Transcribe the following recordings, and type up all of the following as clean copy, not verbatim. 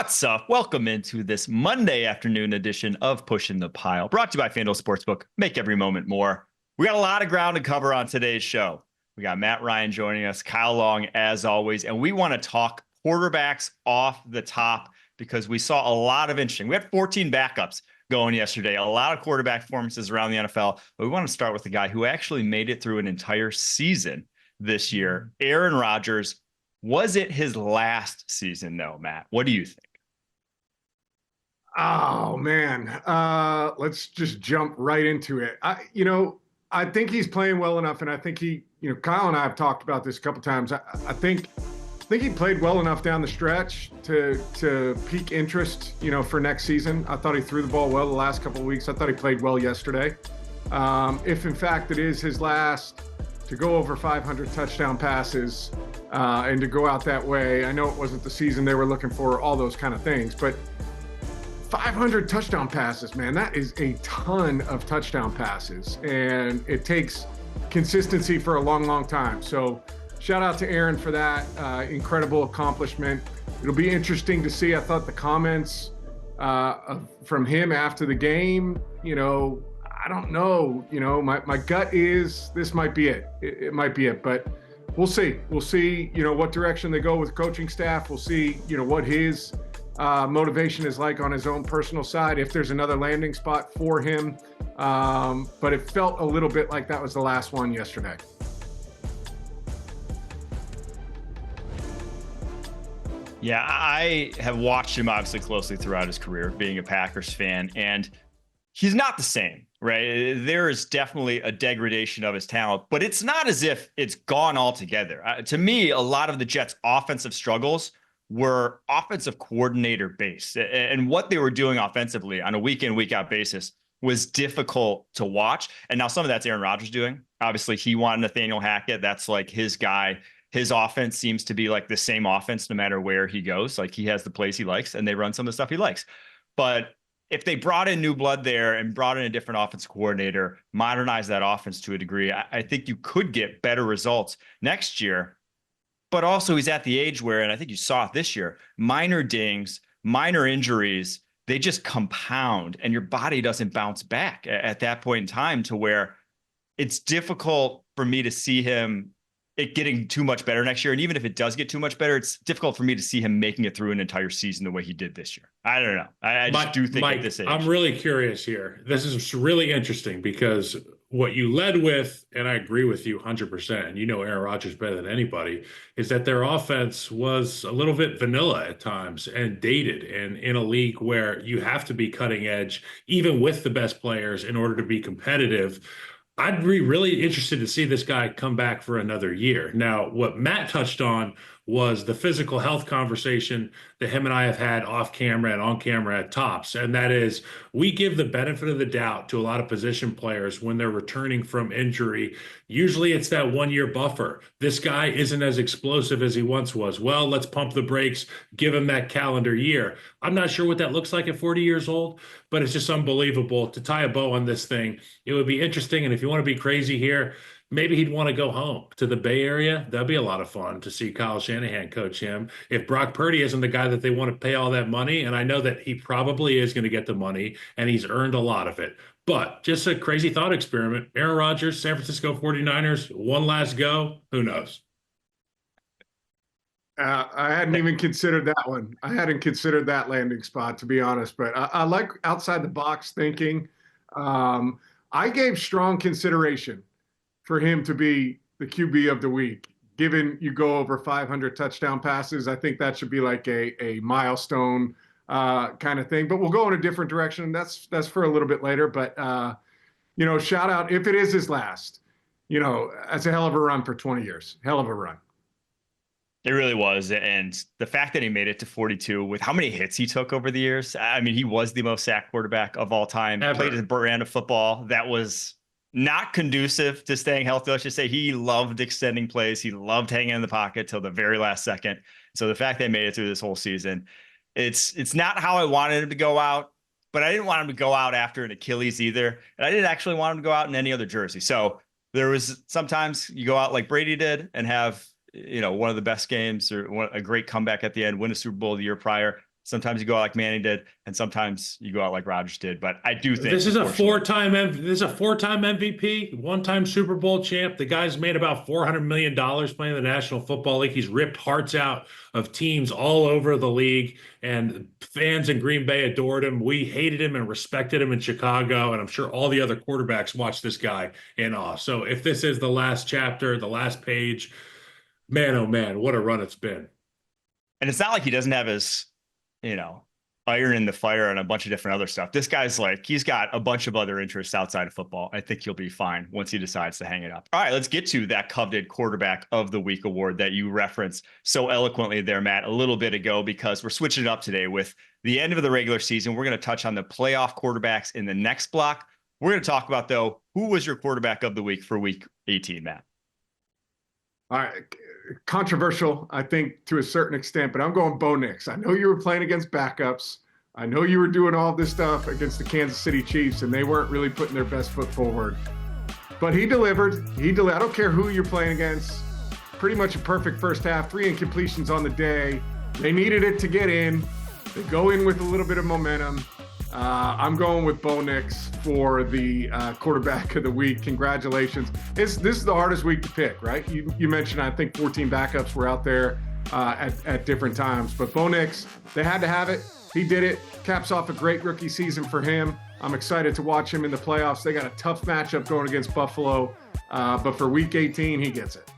What's up? Welcome into this Monday afternoon edition of Pushing the Pile, brought to you by FanDuel Sportsbook. Make every moment more. We got a lot of ground to cover on today's show. We got Matt Ryan joining us, Kyle Long as always, and we want to talk quarterbacks off the top because we saw a lot of interesting. We had 14 backups going yesterday, a lot of quarterback performances around the NFL, but we want to start with the guy who actually made it through an entire season this year, Aaron Rodgers. Was it his last season, though, Matt? What do you think? Oh man, let's just jump right into it. I think he's playing well enough, and I think Kyle and I have talked about this a couple times. I think he played well enough down the stretch to pique interest, for next season. I thought he threw the ball well the last couple of weeks. I thought he played well yesterday. If in fact it is his last, to go over 500 touchdown passes and to go out that way, I know it wasn't the season they were looking for, all those kind of things, but 500 touchdown passes, man, that is a ton of touchdown passes, and it takes consistency for a long, long time. So shout out to Aaron for that incredible accomplishment. It'll be interesting to see. I thought the comments from him after the game, I don't know, my gut is this might be it. It might be it, but we'll see. We'll see, what direction they go with coaching staff. We'll see, what his motivation is like on his own personal side, if there's another landing spot for him. But it felt a little bit like that was the last one yesterday. Yeah, I have watched him obviously closely throughout his career, being a Packers fan, and he's not the same, right? There is definitely a degradation of his talent, but it's not as if it's gone altogether. To me, a lot of the Jets' offensive struggles were offensive coordinator based, and what they were doing offensively on a week in, week out basis was difficult to watch. And now some of that's Aaron Rodgers doing. Obviously, he wanted Nathaniel Hackett. That's like his guy. His offense seems to be like the same offense no matter where he goes. Like he has the plays he likes and they run some of the stuff he likes. But if they brought in new blood there and brought in a different offensive coordinator, modernize that offense to a degree, I think you could get better results next year. But also he's at the age where, and I think you saw it this year, minor dings, minor injuries, they just compound and your body doesn't bounce back at that point in time, to where it's difficult for me to see it getting too much better next year. And even if it does get too much better, it's difficult for me to see him making it through an entire season the way he did this year. I don't know. I just do think Mike, at this age. I'm really curious here. This is really interesting because what you led with, and I agree with you 100%, and Aaron Rodgers better than anybody, is that their offense was a little bit vanilla at times and dated, and in a league where you have to be cutting edge, even with the best players, in order to be competitive. I'd be really interested to see this guy come back for another year. Now, what Matt touched on was the physical health conversation that him and I have had off camera and on camera at Tops. And that is, we give the benefit of the doubt to a lot of position players when they're returning from injury. Usually it's that 1 year buffer. This guy isn't as explosive as he once was. Well, let's pump the brakes, give him that calendar year. I'm not sure what that looks like at 40 years old, but it's just unbelievable. To tie a bow on this thing, it would be interesting. And if you want to be crazy here, maybe he'd want to go home to the Bay Area. That'd be a lot of fun to see Kyle Shanahan coach him. If Brock Purdy isn't the guy that they want to pay all that money, and I know that he probably is going to get the money, and he's earned a lot of it. But just a crazy thought experiment. Aaron Rodgers, San Francisco 49ers, one last go. Who knows? I hadn't even considered that one. I hadn't considered that landing spot, to be honest. But I like outside the box thinking. I gave strong consideration for him to be the QB of the week. Given you go over 500 touchdown passes, I think that should be like a milestone kind of thing. But we'll go in a different direction. That's for a little bit later. But shout out, if it is his last. That's a hell of a run for 20 years. Hell of a run. It really was. And the fact that he made it to 42 with how many hits he took over the years. I mean, he was the most sacked quarterback of all time. Ever. Played a brand of football that was not conducive to staying healthy. Let's just say he loved extending plays. He loved hanging in the pocket till the very last second. So the fact they made it through this whole season, it's not how I wanted him to go out, but I didn't want him to go out after an Achilles either. And I didn't actually want him to go out in any other jersey. So there was sometimes you go out like Brady did and have, one of the best games or a great comeback at the end, win a Super Bowl the year prior. Sometimes you go out like Manning did, and sometimes you go out like Rodgers did. But I do think This is a four-time MVP, one-time Super Bowl champ. The guy's made about $400 million playing the National Football League. He's ripped hearts out of teams all over the league, and fans in Green Bay adored him. We hated him and respected him in Chicago, and I'm sure all the other quarterbacks watch this guy in awe. So if this is the last chapter, the last page, man, oh man, what a run it's been. And it's not like he doesn't have his, iron in the fire and a bunch of different other stuff. This guy's he's got a bunch of other interests outside of football. I think he'll be fine once he decides to hang it up. All right, let's get to that coveted quarterback of the week award that you referenced so eloquently there, Matt, a little bit ago, because we're switching it up today with the end of the regular season. We're going to touch on the playoff quarterbacks in the next block. We're going to talk about, though, who was your quarterback of the week for week 18, Matt? All right. Controversial, I think, to a certain extent, but I'm going Bo Nix. I know you were playing against backups. I know you were doing all this stuff against the Kansas City Chiefs, and they weren't really putting their best foot forward. But he delivered. I don't care who you're playing against. Pretty much a perfect first half, 3 incompletions on the day. They needed it to get in. They go in with a little bit of momentum. I'm going with Bo Nix for the quarterback of the week. Congratulations. This is the hardest week to pick, right? You mentioned, I think, 14 backups were out there at different times. But Bo Nix, they had to have it. He did it. Caps off a great rookie season for him. I'm excited to watch him in the playoffs. They got a tough matchup going against Buffalo. But for week 18, he gets it.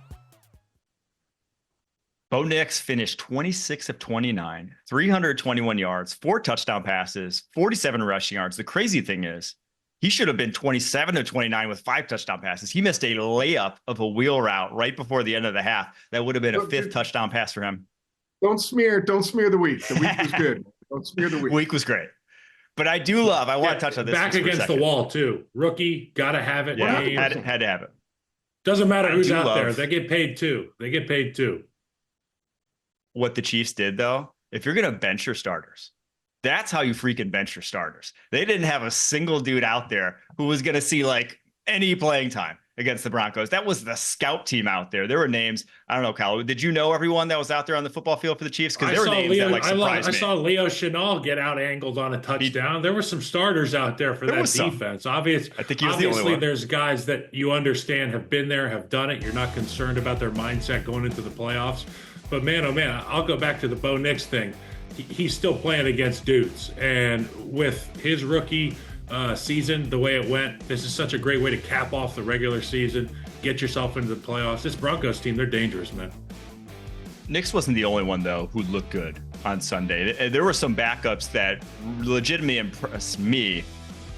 Bo Nix finished 26 of 29, 321 yards, 4 touchdown passes, 47 rushing yards. The crazy thing is, he should have been 27 of 29 with 5 touchdown passes. He missed a layup of a wheel route right before the end of the half. That would have been a 5th touchdown pass for him. Don't smear the week. The week was good. Don't smear the week. Week was great. But I do love, I want to touch on this. Back against the wall, too. Rookie, got to have it. Yeah, had to have it. Doesn't matter who's out there. They get paid, too. What the Chiefs did, though, if you're going to bench your starters, that's how you freaking bench your starters. They didn't have a single dude out there who was going to see any playing time against the Broncos. That was the scout team out there. There were names. I don't know, Kyle. Did you know everyone that was out there on the football field for the Chiefs? Because there were names that surprised me. I saw Leo Chenal get out angled on a touchdown. There were some starters out there for that defense. I think he was the only one. There's guys that you understand have been there, have done it. You're not concerned about their mindset going into the playoffs. But man, oh man, I'll go back to the Bo Nix thing. He's still playing against dudes. And with his rookie season, the way it went, this is such a great way to cap off the regular season, get yourself into the playoffs. This Broncos team, they're dangerous, man. Nix wasn't the only one, though, who looked good on Sunday. There were some backups that legitimately impressed me.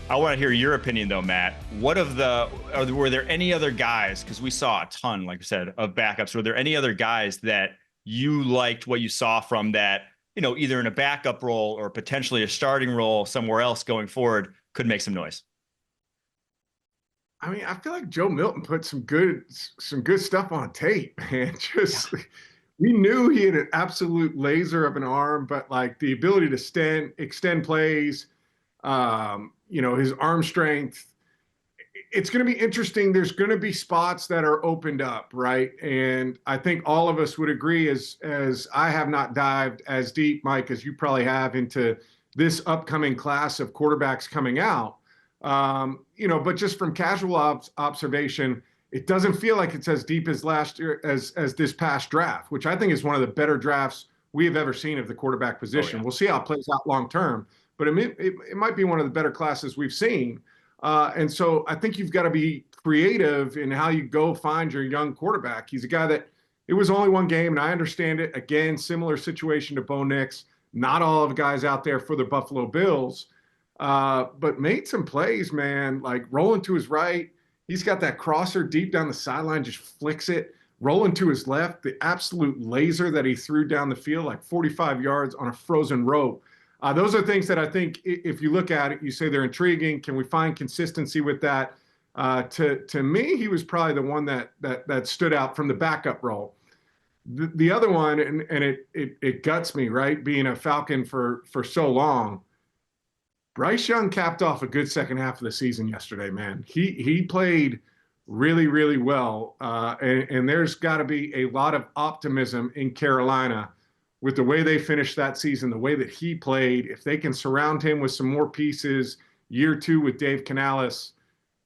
I want to hear your opinion, though, Matt. Were there any other guys, because we saw a ton, like I said, of backups. Were there any other guys that you liked what you saw from that, either in a backup role or potentially a starting role somewhere else going forward, could make some noise? I mean, I feel like Joe Milton put some good stuff on tape, man. We knew he had an absolute laser of an arm, but the ability to extend plays, his arm strength. It's going to be interesting. There's going to be spots that are opened up, right? And I think all of us would agree, as I have not dived as deep, Mike, as you probably have, into this upcoming class of quarterbacks coming out. But just from casual observation, it doesn't feel like it's as deep as last year, as this past draft, which I think is one of the better drafts we have ever seen of the quarterback position. Oh, yeah. We'll see how it plays out long term, but it might be one of the better classes we've seen. And so I think you've got to be creative in how you go find your young quarterback. He's a guy that it was only one game, and I understand it. Again, similar situation to Bo Nix. Not all of the guys out there for the Buffalo Bills, but made some plays, man, rolling to his right. He's got that crosser deep down the sideline, just flicks it. Rolling to his left, the absolute laser that he threw down the field, 45 yards on a frozen rope. Those are things that I think, if you look at it, you say they're intriguing. Can we find consistency with that? To me, he was probably the one that stood out from the backup role. The other one, and it guts me, right? Being a Falcon for so long, Bryce Young capped off a good second half of the season yesterday, man. He played really, really well. And there's got to be a lot of optimism in Carolina with the way they finished that season, the way that he played, if they can surround him with some more pieces, year 2 with Dave Canales,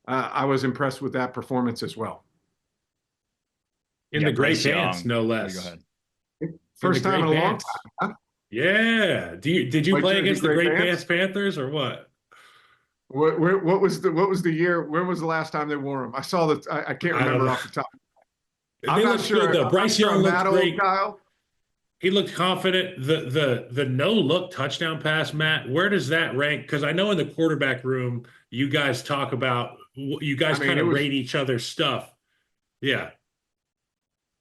I was impressed with that performance as well. In the great Bryce pants, Young. no Go less. ahead. First time in a long time. Huh? Yeah. Did you Like play the against the Great Great Pants? Pants Panthers or what? What was the year? When was the last time they wore them? I saw that. I can't I don't remember know. off the top. They looked good though. Bryce Young I'm looked that old, great. Kyle. He looked confident. The no look touchdown pass, Matt. Where does that rank? Because I know in the quarterback room, you guys talk about you guys kind of rate each other's stuff. Yeah,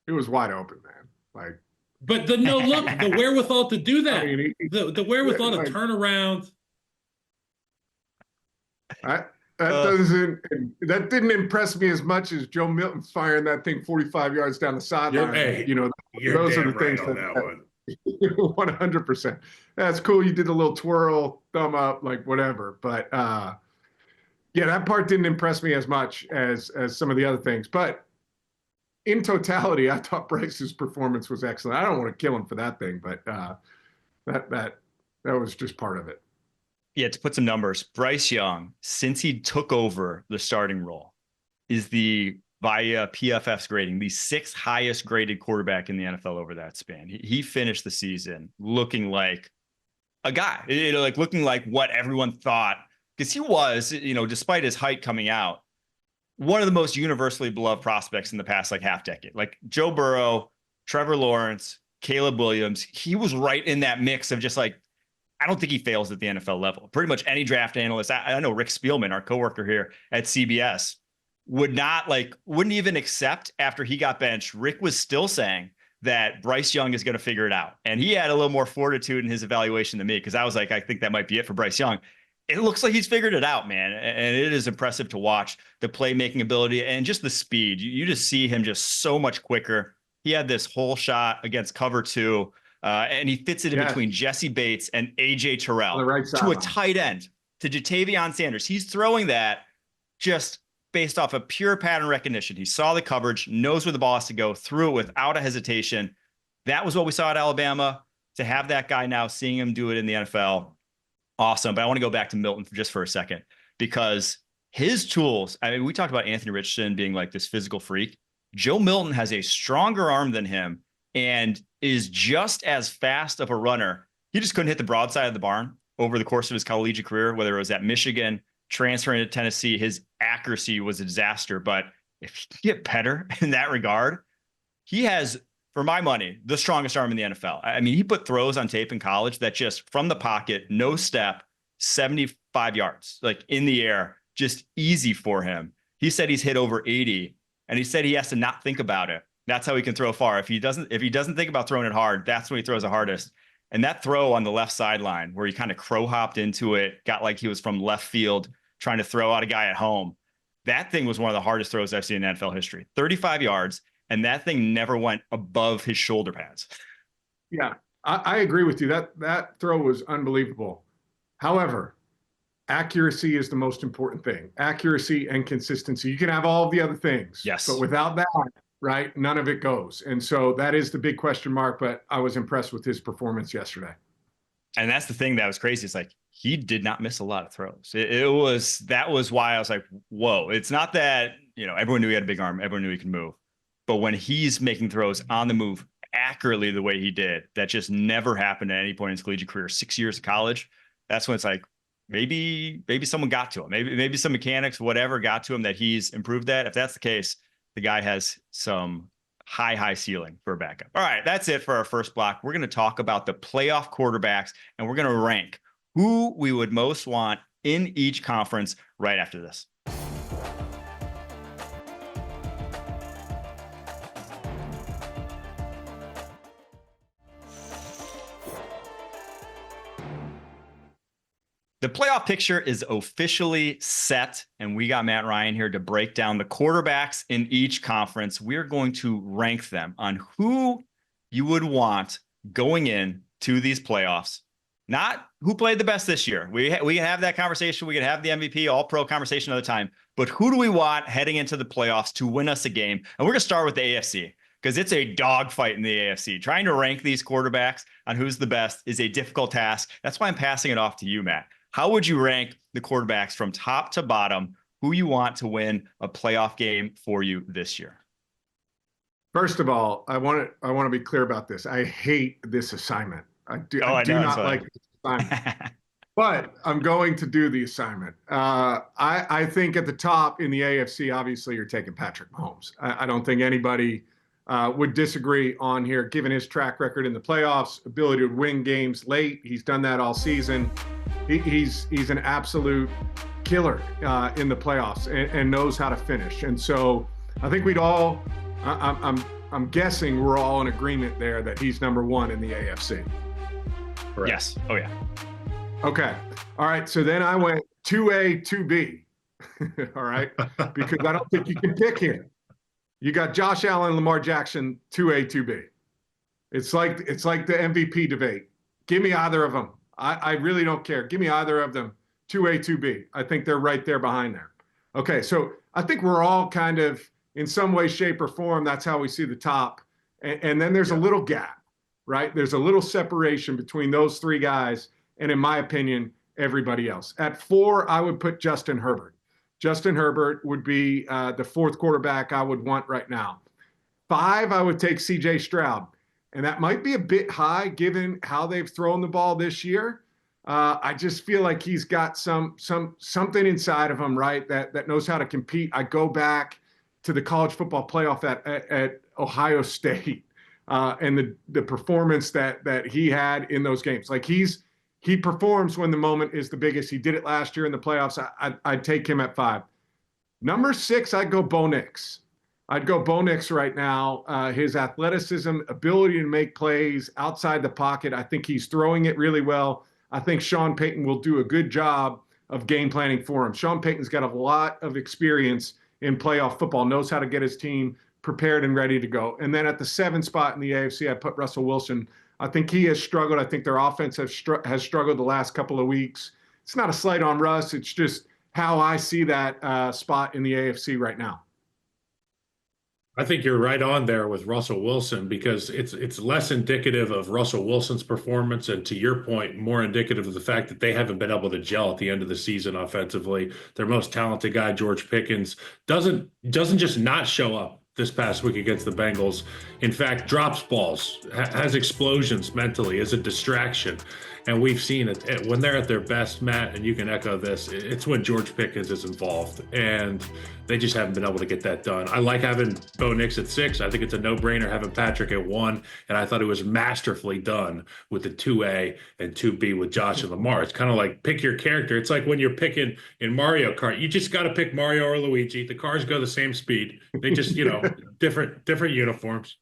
it was wide open, man. Like, but the no look, the wherewithal to do that, I mean, the wherewithal like, to turn around. that didn't impress me as much as Joe Milton firing that thing 45 yards down the sideline. Hey, You know, those are the things on that one. 100%. That's cool. You did a little twirl, thumb up, like whatever. But yeah, that part didn't impress me as much as some of the other things. But in totality, I thought Bryce's performance was excellent. I don't want to kill him for that thing, but that was just part of it. Yeah, to put some numbers, Bryce Young, since he took over the starting role, is via PFF's grading, the 6th highest graded quarterback in the NFL over that span. He finished the season looking like a guy, like looking like what everyone thought, because he was, despite his height coming out, one of the most universally beloved prospects in the past like half decade. Like Joe Burrow, Trevor Lawrence, Caleb Williams, he was right in that mix of just like, I don't think he fails at the NFL level. Pretty much any draft analyst, I know Rick Spielman, our coworker here at CBS, wouldn't even accept after he got benched. Rick was still saying that Bryce Young is going to figure it out. And he had a little more fortitude in his evaluation than me, because I was like, I think that might be it for Bryce Young. It looks like he's figured it out, man. And it is impressive to watch the playmaking ability and just the speed. You just see him just so much quicker. He had this whole shot against cover 2. And he fits it in between Jesse Bates and A.J. Terrell to a tight end, to Jatavion Sanders. He's throwing that just based off of pure pattern recognition. He saw the coverage, knows where the ball has to go, threw it without a hesitation. That was what we saw at Alabama. To have that guy now, seeing him do it in the NFL, awesome. But I want to go back to Milton just for a second, because his tools, I mean, we talked about Anthony Richardson being like this physical freak. Joe Milton has a stronger arm than him and is just as fast of a runner. He just couldn't hit the broadside of the barn over the course of his collegiate career, whether it was at Michigan, transferring to Tennessee. His accuracy was a disaster. But if he can get better in that regard, he has, for my money, the strongest arm in the NFL. I mean, he put throws on tape in college that just from the pocket, no step, 75 yards, like in the air, just easy for him. He said he's hit over 80, and he said he has to not think about it. That's how he can throw far. If he doesn't think about throwing it hard, that's when he throws the hardest. And that throw on the left sideline where he kind of crow hopped into it, got like he was from left field trying to throw out a guy at home. That thing was one of the hardest throws I've seen in NFL history. 35 yards, and that thing never went above his shoulder pads. Yeah, I agree with you. That throw was unbelievable. However, accuracy is the most important thing. Accuracy and consistency. You can have all of the other things. Yes. But without that, right, none of it goes. And so that is the big question mark, but I was impressed with his performance yesterday. And that's the thing that was crazy. It's like he did not miss a lot of throws. That was why I was like, whoa. It's not that, everyone knew he had a big arm, everyone knew he could move. But when he's making throws on the move accurately the way he did, that just never happened at any point in his collegiate career. 6 years of college, that's when it's like, maybe someone got to him. Maybe some mechanics, whatever, got to him that he's improved that. If that's the case, the guy has some high ceiling for a backup. All right, that's it for our first block. We're going to talk about the playoff quarterbacks, and we're going to rank who we would most want in each conference right after this. The playoff picture is officially set, and we got Matt Ryan here to break down the quarterbacks in each conference. We're going to rank them on who you would want going in to these playoffs, not who played the best this year. We can have that conversation. We can have the MVP, all-pro conversation another time. But who do we want heading into the playoffs to win us a game? And we're going to start with the AFC, because it's a dogfight in the AFC. Trying to rank these quarterbacks on who's the best is a difficult task. That's why I'm passing it off to you, Matt. How would you rank the quarterbacks from top to bottom, who you want to win a playoff game for you this year? First of all, I want to be clear about this. I hate this assignment. I do not like this assignment. But I'm going to do the assignment. I think at the top in the AFC, obviously, you're taking Patrick Mahomes. I don't think anybody would disagree on here, given his track record in the playoffs, ability to win games late. He's done that all season. He's an absolute killer in the playoffs and knows how to finish. And so I think we'd all, I'm guessing we're all in agreement there that he's number one in the AFC. Correct. Yes. Oh, yeah. Okay. All right. So then I went 2A, 2B. All right. Because I don't think you can pick here. You got Josh Allen, Lamar Jackson, 2A, 2B. It's like the MVP debate. Give me either of them. I really don't care. Give me either of them. 2A, 2B. I think they're right there behind there. Okay. So I think we're all kind of in some way, shape, or form. That's how we see the top. And then there's a little gap, right? There's a little separation between those three guys. And in my opinion, everybody else. At 4, I would put Justin Herbert. Justin Herbert would be the fourth quarterback I would want right now. 5, I would take C.J. Stroud. And that might be a bit high given how they've thrown the ball this year. I just feel like he's got something inside of him, right, that knows how to compete. I go back to the college football playoff at Ohio State and the performance that he had in those games. Like he performs when the moment is the biggest. He did it last year in the playoffs. I'd take him at 5. Number 6, I'd go Bo Nix. I'd go Bo Nix right now. His athleticism, ability to make plays outside the pocket. I think he's throwing it really well. I think Sean Payton will do a good job of game planning for him. Sean Payton's got a lot of experience in playoff football, knows how to get his team prepared and ready to go. And then at the 7 spot in the AFC, I put Russell Wilson. I think he has struggled. I think their offense has struggled the last couple of weeks. It's not a slight on Russ. It's just how I see that spot in the AFC right now. I think you're right on there with Russell Wilson because it's less indicative of Russell Wilson's performance and, to your point, more indicative of the fact that they haven't been able to gel at the end of the season offensively. Their most talented guy, George Pickens, doesn't just not show up this past week against the Bengals. In fact, drops balls, has explosions mentally, is a distraction. And we've seen it when they're at their best, Matt, and you can echo this, it's when George Pickens is involved. And they just haven't been able to get that done. I like having Bo Nix at 6. I think it's a no-brainer having Patrick at 1. And I thought it was masterfully done with the 2A and 2B with Josh and Lamar. It's kind of like pick your character. It's like when you're picking in Mario Kart. You just got to pick Mario or Luigi. The cars go the same speed. They just, different uniforms.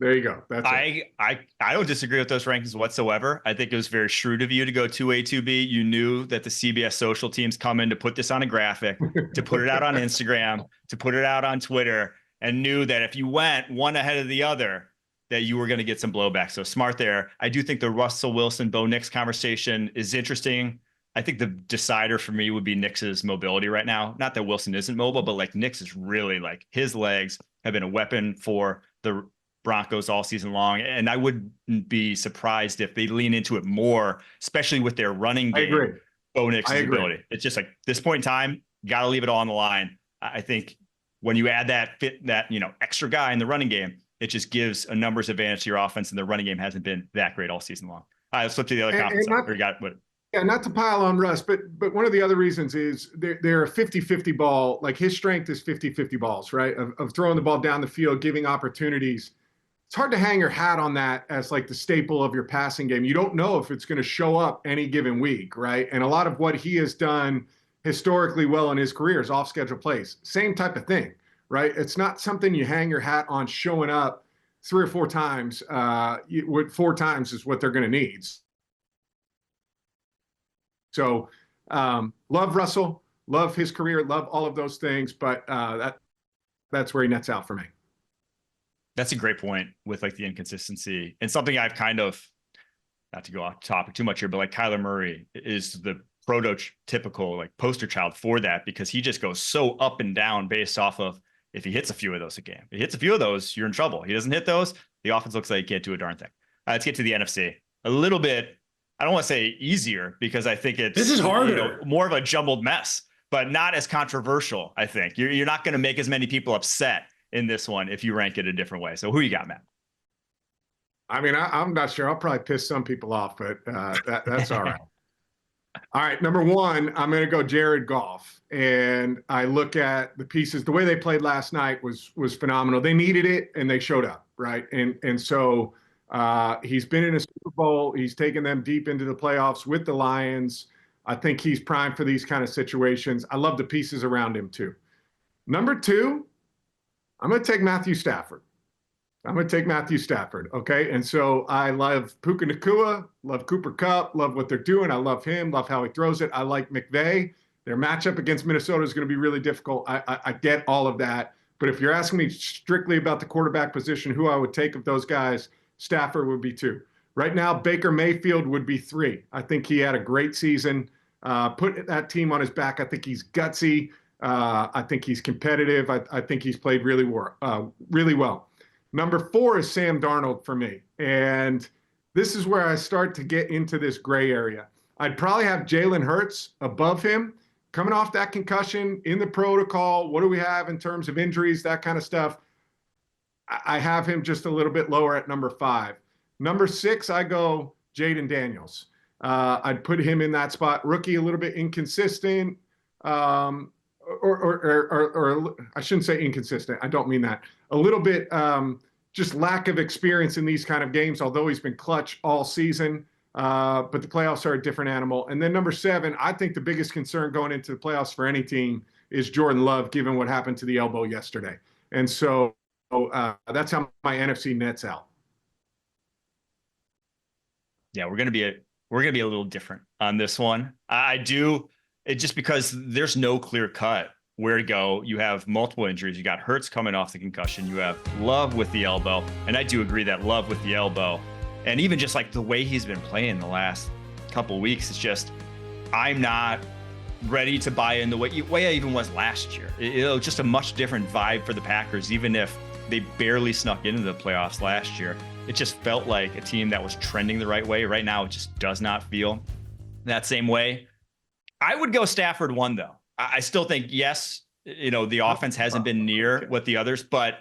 There you go. That's I don't disagree with those rankings whatsoever. I think it was very shrewd of you to go 2A, 2B. You knew that the CBS social teams come in to put this on a graphic, to put it out on Instagram, to put it out on Twitter, and knew that if you went one ahead of the other, that you were going to get some blowback. So smart there. I do think the Russell Wilson, Bo Nix conversation is interesting. I think the decider for me would be Nix's mobility right now. Not that Wilson isn't mobile, but like Nix is really like his legs have been a weapon for the Broncos all season long. And I wouldn't be surprised if they lean into it more, especially with their running game. I agree. Bo Nix's ability. It's just like this point in time, got to leave it all on the line. I think when you add that extra guy in the running game, it just gives a numbers advantage to your offense, and the running game hasn't been that great all season long. All right, let's flip to the other conference. Yeah, not to pile on Russ, but one of the other reasons is they're a 50-50 ball. Like his strength is 50-50 balls, right? Of throwing the ball down the field, giving opportunities. It's hard to hang your hat on that as like the staple of your passing game. You don't know if it's going to show up any given week, right? And a lot of what he has done historically well in his career is off-schedule plays. Same type of thing, right? It's not something you hang your hat on showing up 3 or 4 times. 4 times is what they're going to need. So love Russell, love his career, love all of those things, but that's where he nets out for me. That's a great point with like the inconsistency, and something I've kind of, not to go off topic too much here, but like Kyler Murray is the prototypical like poster child for that, because he just goes so up and down based off of if he hits a few of those a game. If he hits a few of those, you're in trouble. He doesn't hit those, the offense looks like he can't do a darn thing. Let's get to the NFC. A little bit, I don't want to say easier, because I think this is harder, more of a jumbled mess, but not as controversial. I think you're not going to make as many people upset in this one if you rank it a different way. So who you got, Matt? I mean, I'm not sure. I'll probably piss some people off, but that's all right. All right, number one, I'm going to go Jared Goff, and I look at the pieces. The way they played last night was phenomenal. They needed it, and they showed up, right? And so he's been in a Super Bowl. He's taken them deep into the playoffs with the Lions. I think he's primed for these kind of situations. I love the pieces around him too. Number two, I'm going to take Matthew Stafford. Okay. And so I love Puka Nacua, love Cooper Kupp, love what they're doing. I love him, love how he throws it. I like McVay. Their matchup against Minnesota is going to be really difficult. I get all of that. But if you're asking me strictly about the quarterback position, who I would take of those guys, Stafford would be 2. Right now, Baker Mayfield would be 3. I think he had a great season. Put that team on his back. I think he's gutsy. I think he's competitive. I think he's played really well. Number 4 is Sam Darnold for me. And this is where I start to get into this gray area. I'd probably have Jalen Hurts above him, coming off that concussion, in the protocol. What do we have in terms of injuries, that kind of stuff? I have him just a little bit lower at number 5. Number 6, I go Jaden Daniels. I'd put him in that spot. Rookie, a little bit inconsistent. Or I shouldn't say inconsistent. I don't mean that. A little bit just lack of experience in these kind of games, although he's been clutch all season. But the playoffs are a different animal. And then number 7, I think the biggest concern going into the playoffs for any team is Jordan Love, given what happened to the elbow yesterday. And so that's how my NFC nets out. Yeah, we're gonna be a little different on this one. I do. It just because there's no clear cut where to go. You have multiple injuries. You got Hurts coming off the concussion. You have Love with the elbow. And I do agree that Love with the elbow, and even just like the way he's been playing the last couple of weeks, it's just, I'm not ready to buy in the way I even was last year. It was just a much different vibe for the Packers, even if they barely snuck into the playoffs last year. It just felt like a team that was trending the right way. Right now, it just does not feel that same way. I would go Stafford 1, though. I still think, yes, the offense hasn't been near what the others, but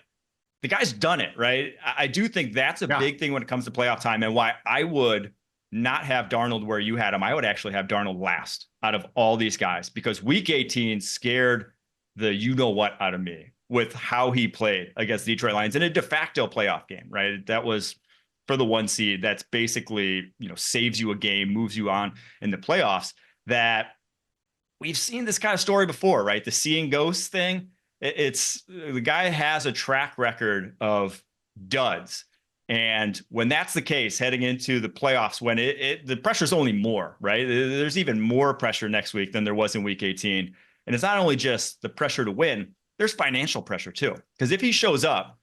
the guy's done it, right? I do think that's a big thing when it comes to playoff time, and why I would not have Darnold where you had him. I would actually have Darnold last out of all these guys, because week 18 scared the you-know-what out of me with how he played against the Detroit Lions in a de facto playoff game, right? That was for the 1 seed. That's basically, saves you a game, moves you on in the playoffs. That we've seen this kind of story before, right? The seeing ghosts thing. It's the guy has a track record of duds. And when that's the case, heading into the playoffs, when the pressure's only more, right? There's even more pressure next week than there was in week 18. And it's not only just the pressure to win, there's financial pressure too. Because if he shows up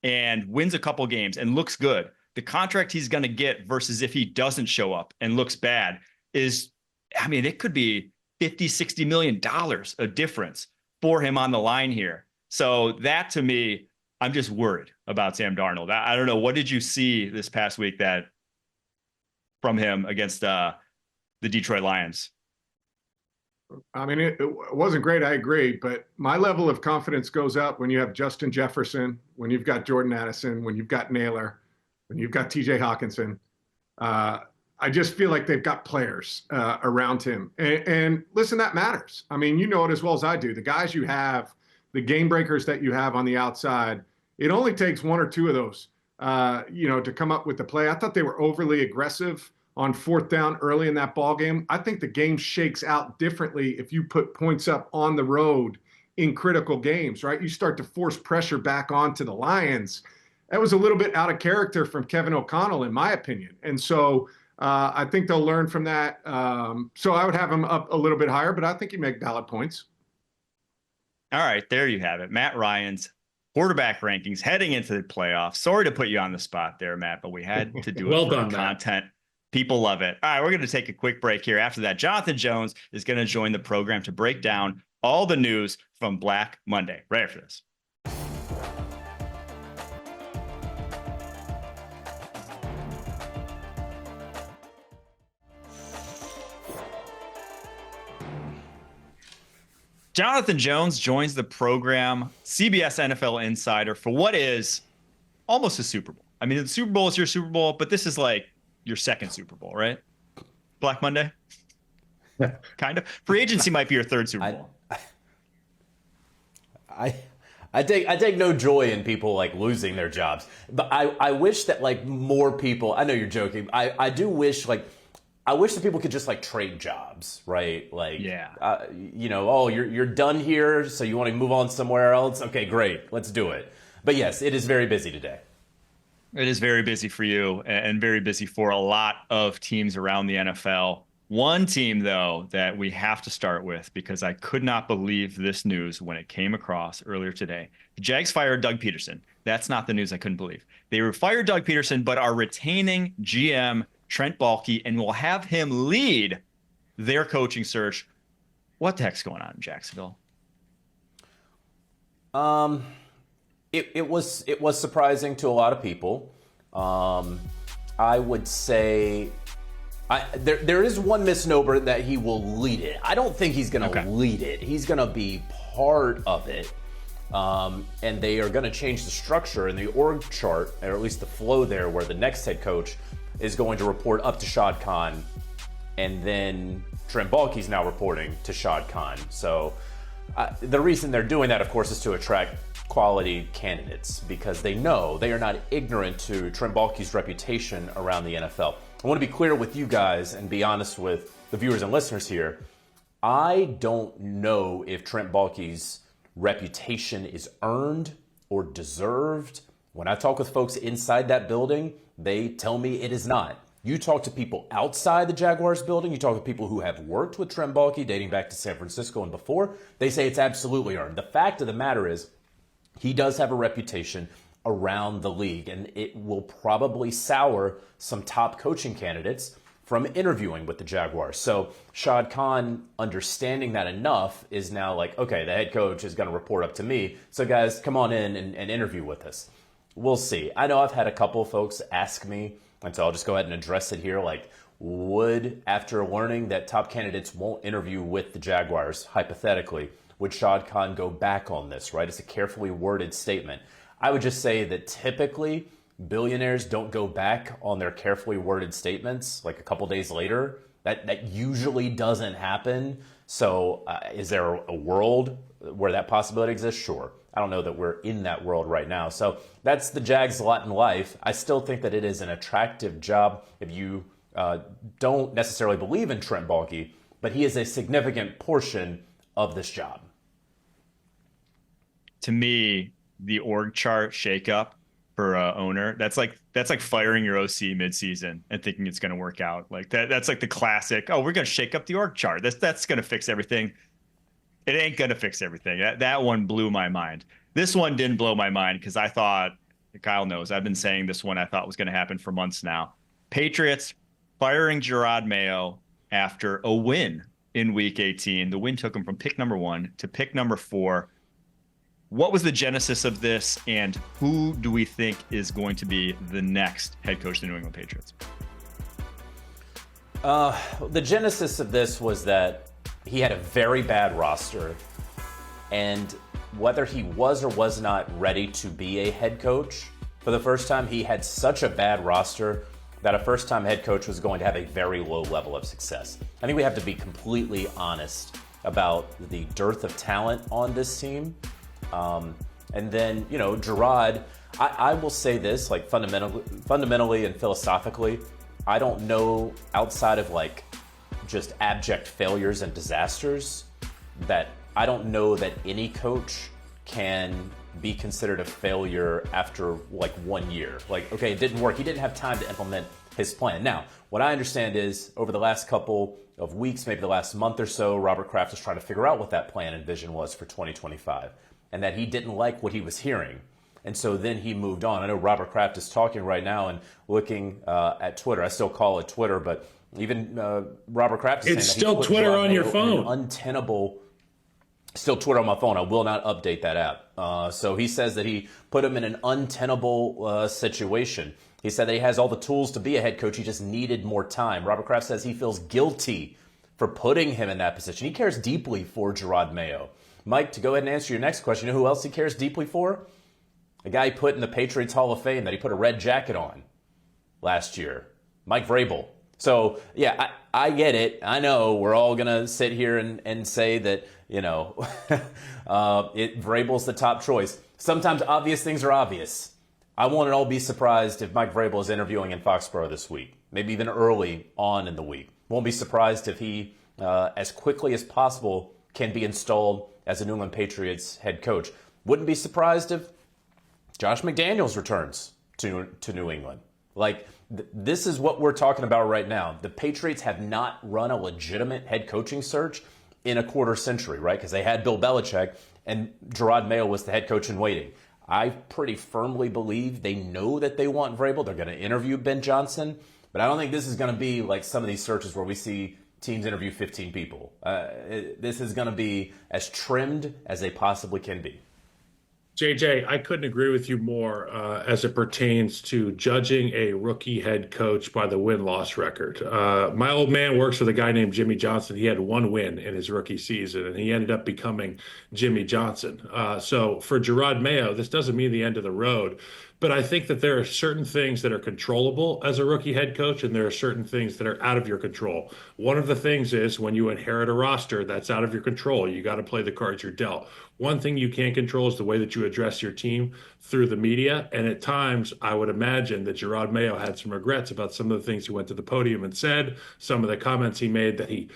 and wins a couple games and looks good, the contract he's going to get versus if he doesn't show up and looks bad is, it could be $50-60 million a difference for him on the line here. So that, to me, I'm just worried about Sam Darnold. I don't know. What did you see this past week from him against the Detroit Lions? It wasn't great. I agree. But my level of confidence goes up when you have Justin Jefferson, when you've got Jordan Addison, when you've got Naylor, when you've got TJ Hawkinson. I just feel like they've got players around him. And listen, that matters. You know it as well as I do. The guys you have, the game breakers that you have on the outside, it only takes 1 or 2 of those, to come up with the play. I thought they were overly aggressive on 4th down early in that ball game. I think the game shakes out differently if you put points up on the road in critical games, right? You start to force pressure back onto the Lions. That was a little bit out of character from Kevin O'Connell, in my opinion. And so I think they'll learn from that. So I would have him up a little bit higher, but I think he'd make valid points. All right, there you have it. Matt Ryan's quarterback rankings heading into the playoffs. Sorry to put you on the spot there, Matt, but we had to do it for content. Matt. People love it. All right, we're going to take a quick break here. After that, Jonathan Jones is going to join the program to break down all the news from Black Monday. Right after this. Jonathan Jones joins the program, CBS NFL insider, for what is almost a Super Bowl. I mean, the Super Bowl is your Super Bowl, but this is like your second Super Bowl, right? Black Monday? Kind of. Free agency might be your third Super Bowl. I take no joy in people like losing their jobs, but I wish that like more people. I know you're joking. I do wish like I wish that people could just like trade jobs, right? Like, yeah, oh, you're done here, so you want to move on somewhere else? Okay, great, let's do it. But yes, it is very busy today. It is very busy for you and very busy for a lot of teams around the NFL. One team, though, that we have to start with because I could not believe this news when it came across earlier today. The Jags fired Doug Peterson. That's not the news I couldn't believe. They fired Doug Peterson, but are retaining GM Trent Baalke and will have him lead their coaching search. What the heck's going on in Jacksonville? It was surprising to a lot of people. I would say there is one misnomer that he will lead it. I don't think he's going to lead it. He's going to be part of it. And they are going to change the structure in the org chart, or at least the flow there, where the next head coach is going to report up to Shad Khan, and then Trent Baalke's now reporting to Shad Khan. So the reason they're doing that, of course, is to attract quality candidates because they know they are not ignorant to Trent Baalke's reputation around the NFL. I want to be clear with you guys and be honest with the viewers and listeners here. I don't know if Trent Baalke's reputation is earned or deserved. When I talk with folks inside that building, they tell me it is not. You talk to people outside the Jaguars building, you talk to people who have worked with Trent Baalke dating back to San Francisco and before, they say it's absolutely earned. The fact of the matter is, he does have a reputation around the league, and it will probably sour some top coaching candidates from interviewing with the Jaguars. So Shad Khan, understanding that enough, is now like, okay, the head coach is going to report up to me. So guys, come on in and interview with us. We'll see. I know I've had a couple of folks ask me, and so I'll just go ahead and address it here. Like, would, after learning that top candidates won't interview with the Jaguars, hypothetically, would Shad Khan go back on this, right? It's a carefully worded statement. I would just say that typically billionaires don't go back on their carefully worded statements like a couple days later. That usually doesn't happen. So is there a world where that possibility exists? Sure. I don't know that we're in that world right now. So that's the Jags' lot in life. I still think that it is an attractive job if you don't necessarily believe in Trent Baalke, but he is a significant portion of this job. To me, the org chart shakeup for owner, that's like firing your OC midseason and thinking it's going to work out. Like that's like the classic, oh, we're going to shake up the org chart. That's going to fix everything. It ain't going to fix everything. That one blew my mind. This one didn't blow my mind because I thought, Kyle knows, I've been saying this one I thought was going to happen for months now. Patriots firing Gerard Mayo after a win in Week 18. The win took him from pick number 1 to pick number 4. What was the genesis of this, and who do we think is going to be the next head coach of the New England Patriots? The genesis of this was that he had a very bad roster, and whether he was or was not ready to be a head coach for the first time, he had such a bad roster that a first-time head coach was going to have a very low level of success. I think we have to be completely honest about the dearth of talent on this team. And then, Gerard, I will say this, like fundamentally and philosophically, I don't know, outside of like just abject failures and disasters, that I don't know that any coach can be considered a failure after like 1 year. Like, okay, it didn't work. He didn't have time to implement his plan. Now, what I understand is over the last couple of weeks, maybe the last month or so, Robert Kraft was trying to figure out what that plan and vision was for 2025. And that he didn't like what he was hearing. And so then he moved on. I know Robert Kraft is talking right now and looking at Twitter. I still call it Twitter, but even Robert Kraft is saying it's that still Twitter on your phone. Untenable. Still Twitter on my phone. I will not update that app. So he says that he put him in an untenable situation. He said that he has all the tools to be a head coach. He just needed more time. Robert Kraft says he feels guilty for putting him in that position. He cares deeply for Gerard Mayo. Mike, to go ahead and answer your next question, you know who else he cares deeply for? The guy he put in the Patriots Hall of Fame that he put a red jacket on last year, Mike Vrabel. So, yeah, I get it. I know we're all going to sit here and say that, Vrabel's the top choice. Sometimes obvious things are obvious. I won't at all be surprised if Mike Vrabel is interviewing in Foxborough this week, maybe even early on in the week. Won't be surprised if he, as quickly as possible, can be installed as a New England Patriots head coach. Wouldn't be surprised if Josh McDaniels returns to New England. This is what we're talking about right now. The Patriots have not run a legitimate head coaching search in a quarter century, right? Because they had Bill Belichick and Gerard Mayo was the head coach in waiting. I pretty firmly believe they know that they want Vrabel. They're going to interview Ben Johnson. But I don't think this is going to be like some of these searches where we see teams interview 15 people. This is going to be as trimmed as they possibly can be. JJ, I couldn't agree with you more as it pertains to judging a rookie head coach by the win-loss record. My old man works with a guy named Jimmy Johnson. He had one win in his rookie season, and he ended up becoming Jimmy Johnson. So for Gerard Mayo, this doesn't mean the end of the road. But I think that there are certain things that are controllable as a rookie head coach, and there are certain things that are out of your control. One of the things is when you inherit a roster that's out of your control, you got to play the cards you're dealt. One thing you can't control is the way that you address your team through the media. And at times, I would imagine that Gerard Mayo had some regrets about some of the things he went to the podium and said, some of the comments he made that he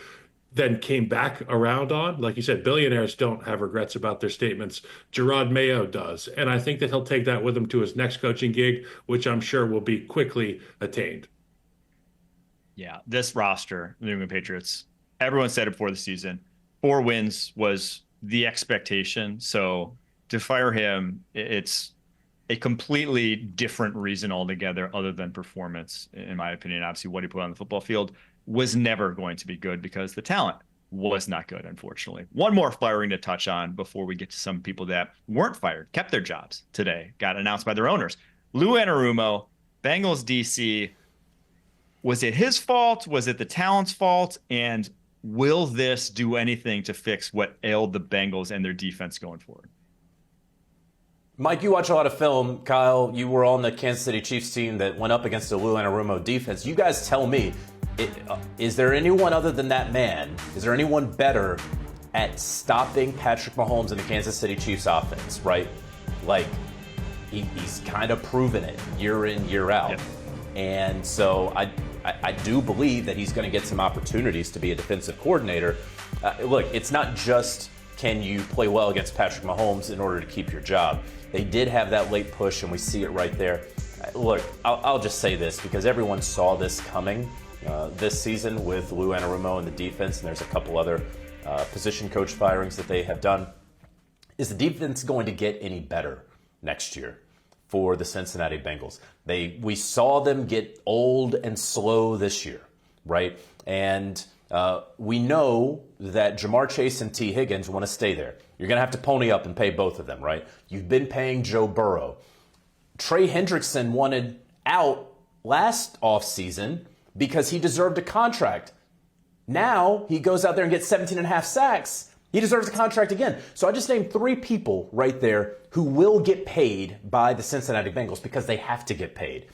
then came back around on. Like you said, billionaires don't have regrets about their statements. Gerard Mayo does. And I think that he'll take that with him to his next coaching gig, which I'm sure will be quickly attained. Yeah, this roster, the New England Patriots, everyone said it before the season, 4 wins was the expectation. So to fire him, it's a completely different reason altogether other than performance, in my opinion. Obviously, what he put on the football field was never going to be good because the talent was not good, unfortunately. One more firing to touch on before we get to some people that weren't fired, kept their jobs today, got announced by their owners. Lou Anarumo, Bengals DC. Was it his fault? Was it the talent's fault? And will this do anything to fix what ailed the Bengals and their defense going forward? Mike, you watch a lot of film. Kyle, you were on the Kansas City Chiefs team that went up against the Lou Anarumo defense. You guys tell me, is there anyone other than that man? Is there anyone better at stopping Patrick Mahomes in the Kansas City Chiefs offense, right? Like, he's kind of proven it year in, year out. Yep. And so I do believe that he's going to get some opportunities to be a defensive coordinator. Look, it's not just can you play well against Patrick Mahomes in order to keep your job. They did have that late push, and we see it right there. Look, I'll just say this because everyone saw this coming this season with Lou Anarumo and the defense, and there's a couple other position coach firings that they have done. Is the defense going to get any better next year for the Cincinnati Bengals? We saw them get old and slow this year, right? And we know that Jamar Chase and T. Higgins want to stay there. You're going to have to pony up and pay both of them, right? You've been paying Joe Burrow. Trey Hendrickson wanted out last offseason because he deserved a contract. Now he goes out there and gets 17 and a half sacks. He deserves a contract again. So I just named 3 people right there who will get paid by the Cincinnati Bengals because they have to get paid.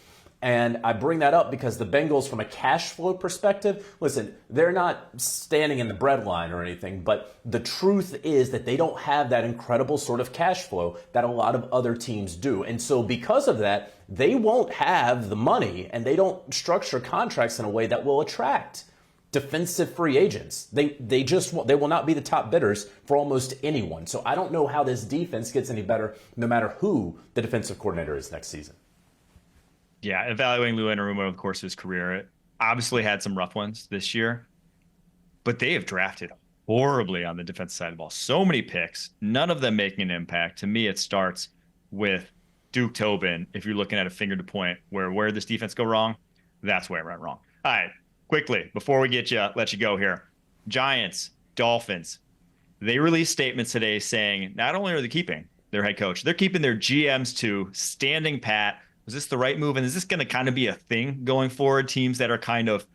And I bring that up because the Bengals, from a cash flow perspective, listen, they're not standing in the breadline or anything, but the truth is that they don't have that incredible sort of cash flow that a lot of other teams do. And so because of that, they won't have the money, and they don't structure contracts in a way that will attract defensive free agents. They will not be the top bidders for almost anyone. So I don't know how this defense gets any better no matter who the defensive coordinator is next season. Yeah, evaluating Lou Anarumo over the course of his career, obviously had some rough ones this year, but they have drafted horribly on the defensive side of the ball. So many picks, none of them making an impact. To me, it starts with Duke Tobin. If you're looking at a finger to point where this defense go wrong, that's where it went wrong. All right, quickly, before we let you go here, Giants, Dolphins, they released statements today saying not only are they keeping their head coach, they're keeping their GMs too, standing pat. Was this the right move? And is this going to kind of be a thing going forward? Teams that are kind of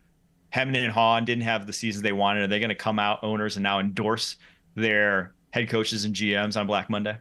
hemming and hawing, didn't have the seasons they wanted, are they going to come out, owners, and now endorse their head coaches and GMs on Black Monday?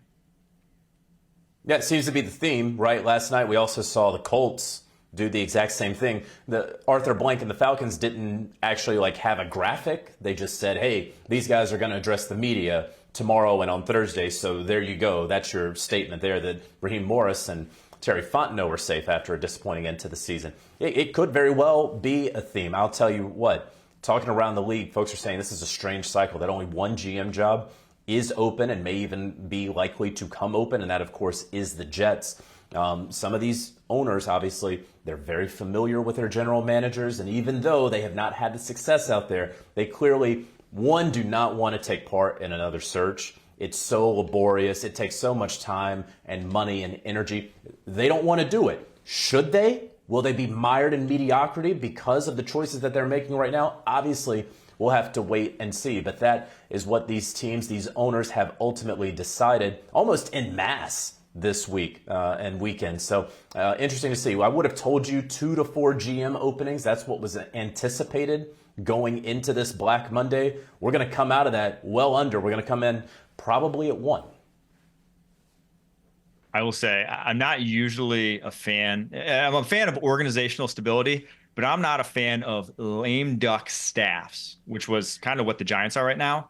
Yeah, it seems to be the theme, right? Last night we also saw the Colts do the exact same thing. The Arthur Blank and the Falcons didn't actually have a graphic. They just said, hey, these guys are going to address the media tomorrow and on Thursday. So there you go. That's your statement there that Raheem Morris and Terry Fontenot were safe after a disappointing end to the season. It could very well be a theme. I'll tell you what, talking around the league, folks are saying this is a strange cycle, that only one GM job is open and may even be likely to come open, and that, of course, is the Jets. Some of these owners, obviously, they're very familiar with their general managers, and even though they have not had the success out there, they clearly, one, do not want to take part in another search. It's so laborious. It takes so much time and money and energy. They don't want to do it. Should they? Will they be mired in mediocrity because of the choices that they're making right now? Obviously, we'll have to wait and see. But that is what these teams, these owners have ultimately decided almost en masse this week and weekend. So interesting to see. I would have told you 2 to 4 GM openings. That's what was anticipated going into this Black Monday. We're going to come out of that well under. We're going to come in probably at 1. I will say I'm not usually a fan. I'm a fan of organizational stability, but I'm not a fan of lame duck staffs, which was kind of what the Giants are right now,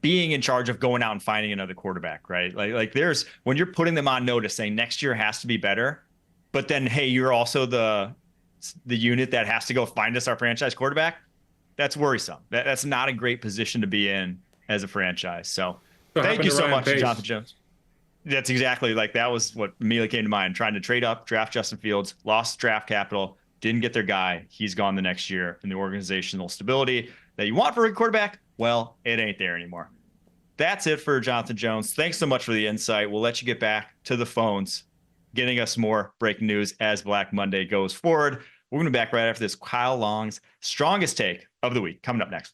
being in charge of going out and finding another quarterback, right? Like there's, when you're putting them on notice saying next year has to be better, but then, hey, you're also the unit that has to go find us our franchise quarterback. That's worrisome. That's not a great position to be in as a franchise. So thank you so much, Jonathan Jones. That's exactly, that was what immediately came to mind. Trying to trade up, draft Justin Fields, lost draft capital, didn't get their guy. He's gone the next year. And the organizational stability that you want for a quarterback, well, it ain't there anymore. That's it for Jonathan Jones. Thanks so much for the insight. We'll let you get back to the phones, getting us more breaking news as Black Monday goes forward. We're going to be back right after this. Kyle Long's strongest take of the week coming up next.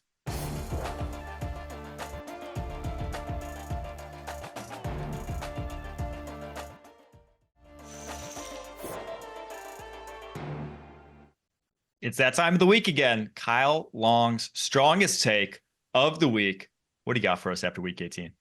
It's that time of the week again. Kyle Long's strongest take of the week. What do you got for us after week 18?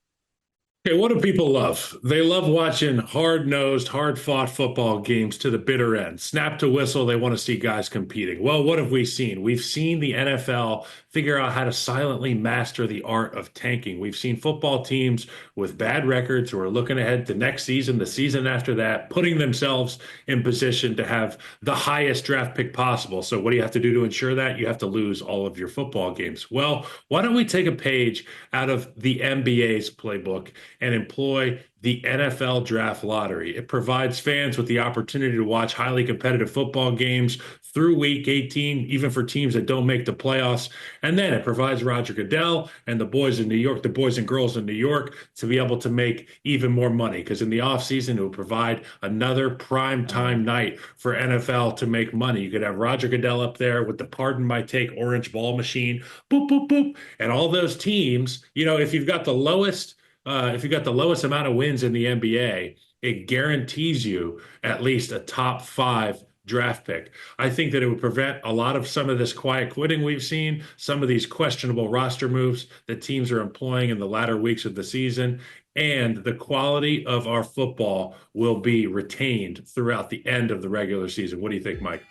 Okay, what do people love? They love watching hard-nosed, hard-fought football games to the bitter end. Snap to whistle, they want to see guys competing. Well, what have we seen? We've seen the NFL figure out how to silently master the art of tanking. We've seen football teams with bad records who are looking ahead to next season, the season after that, putting themselves in position to have the highest draft pick possible. So what do you have to do to ensure that? You have to lose all of your football games. Well, why don't we take a page out of the NBA's playbook and employ the NFL Draft Lottery? It provides fans with the opportunity to watch highly competitive football games through Week 18, even for teams that don't make the playoffs. And then it provides Roger Goodell and the boys in New York, the boys and girls in New York, to be able to make even more money. Because in the offseason, it will provide another prime time night for NFL to make money. You could have Roger Goodell up there with the, pardon my take, orange ball machine, boop, boop, boop. And all those teams, if you've got the lowest amount of wins in the NBA, it guarantees you at least a top 5 draft pick. I think that it would prevent a lot of some of this quiet quitting we've seen, some of these questionable roster moves that teams are employing in the latter weeks of the season, and the quality of our football will be retained throughout the end of the regular season. What do you think, Mike?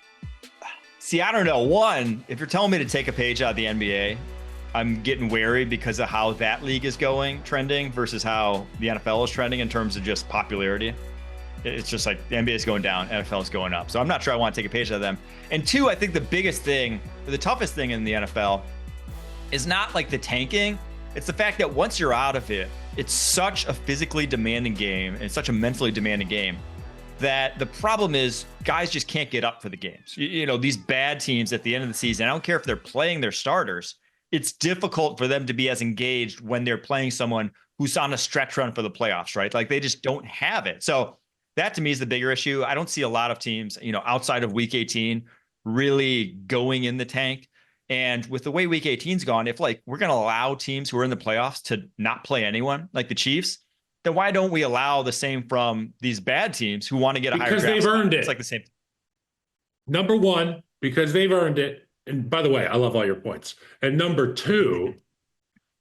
See, I don't know. One, if you're telling me to take a page out of the NBA, I'm getting wary because of how that league is trending versus how the NFL is trending in terms of just popularity. It's just like the NBA is going down, NFL is going up. So I'm not sure I want to take a page out of them. And 2, I think the biggest thing, the toughest thing in the NFL is not like the tanking. It's the fact that once you're out of it, it's such a physically demanding game and such a mentally demanding game that the problem is guys just can't get up for the games. These bad teams at the end of the season, I don't care if they're playing their starters, it's difficult for them to be as engaged when they're playing someone who's on a stretch run for the playoffs, right? Like they just don't have it. So that to me is the bigger issue. I don't see a lot of teams, outside of week 18 really going in the tank. And with the way week 18's gone, if we're going to allow teams who are in the playoffs to not play anyone like the Chiefs, then why don't we allow the same from these bad teams who want to get a higher draft spot? Because they've earned it. It's like the same. Number one, because they've earned it. And by the way, I love all your points. And number 2,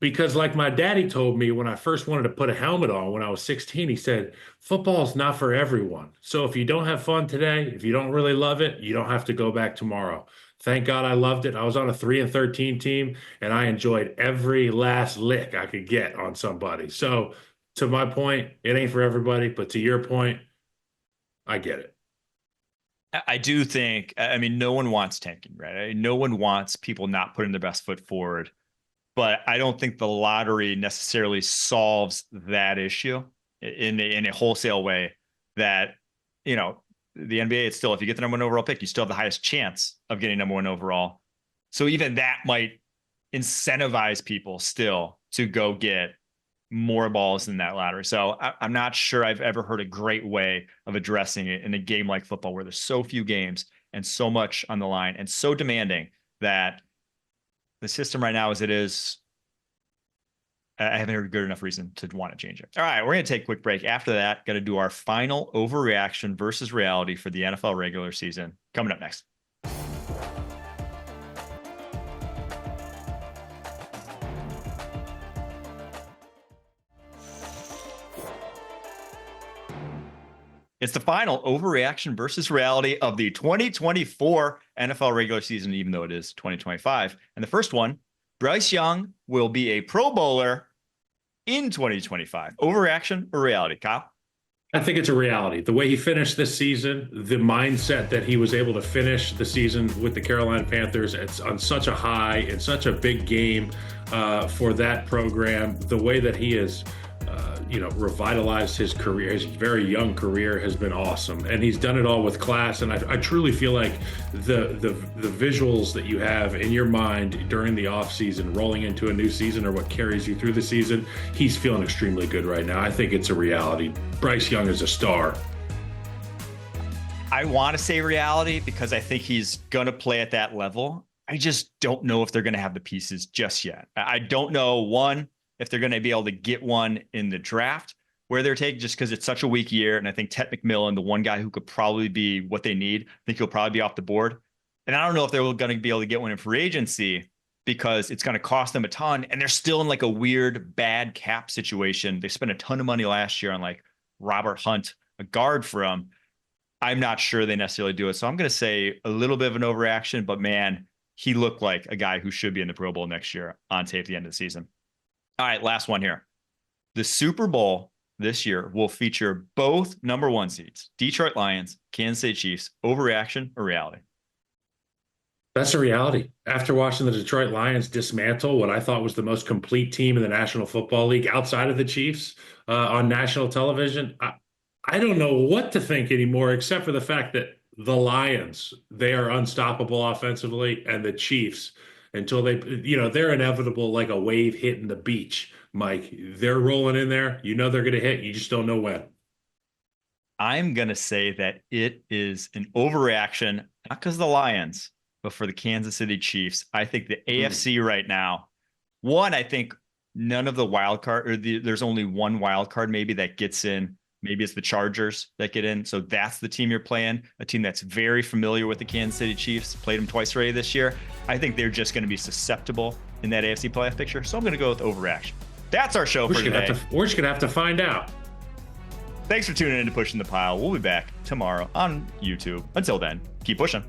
Because like my daddy told me when I first wanted to put a helmet on when I was 16, he said, football's not for everyone. So if you don't have fun today, if you don't really love it, you don't have to go back tomorrow. Thank God I loved it. I was on a 3-13 team and I enjoyed every last lick I could get on somebody. So to my point, it ain't for everybody, but to your point, I get it. I do think, I mean, no one wants tanking, right? No one wants people not putting their best foot forward. But I don't think the lottery necessarily solves that issue in a wholesale way that, the NBA, it's still, if you get the number 1 overall pick, you still have the highest chance of getting number 1 overall. So even that might incentivize people still to go get more balls in that lottery. So I'm not sure I've ever heard a great way of addressing it in a game like football where there's so few games and so much on the line and so demanding that the system right now as it is, I haven't heard good enough reason to want to change it. All right, we're going to take a quick break. After that, got to do our final overreaction versus reality for the NFL regular season. Coming up next. It's the final overreaction versus reality of the 2024 NFL regular season, even though it is 2025. And the first one, Bryce Young will be a Pro Bowler in 2025. Overreaction or reality, Kyle? I think it's a reality. The way he finished this season, the mindset that he was able to finish the season with the Carolina Panthers, it's on such a high, it's such a big game for that program. The way that he is revitalized his career, his very young career, has been awesome, and he's done it all with class. And I truly feel like the visuals that you have in your mind during the off season, rolling into a new season, or what carries you through the season, he's feeling extremely good right now. I think it's a reality. Bryce Young is a star. I want to say reality because I think he's going to play at that level. I just don't know if they're going to have the pieces just yet. I don't know, one, if they're going to be able to get one in the draft where they're taking, just because it's such a weak year. And I think Ted McMillan, the one guy who could probably be what they need, I think he'll probably be off the board. And I don't know if they're going to be able to get one in free agency because it's going to cost them a ton. And they're still in like a weird bad cap situation. They spent a ton of money last year on like Robert Hunt, a guard for them. I'm not sure they necessarily do it. So I'm going to say a little bit of an overreaction, but man, he looked like a guy who should be in the Pro Bowl next year on tape at the end of the season. All right, last one here. The Super Bowl this year will feature both number 1 seeds, Detroit Lions, Kansas City Chiefs. Overreaction or reality? That's a reality. After watching the Detroit Lions dismantle what I thought was the most complete team in the National Football League outside of the Chiefs on national television, I don't know what to think anymore, except for the fact that the Lions, they are unstoppable offensively, and the Chiefs, until they, they're inevitable like a wave hitting the beach, Mike. They're rolling in there. They're going to hit. You just don't know when. I'm going to say that it is an overreaction, not because of the Lions, but for the Kansas City Chiefs. I think the AFC right now, one, I think none of the wild card, or there's only one wild card maybe that gets in. Maybe it's the Chargers that get in. So that's the team you're playing, a team that's very familiar with the Kansas City Chiefs, played them twice already this year. I think they're just going to be susceptible in that AFC playoff picture. So I'm going to go with overreaction. That's our show for today. We're just going to have to find out. Thanks for tuning in to Pushing the Pile. We'll be back tomorrow on YouTube. Until then, keep pushing.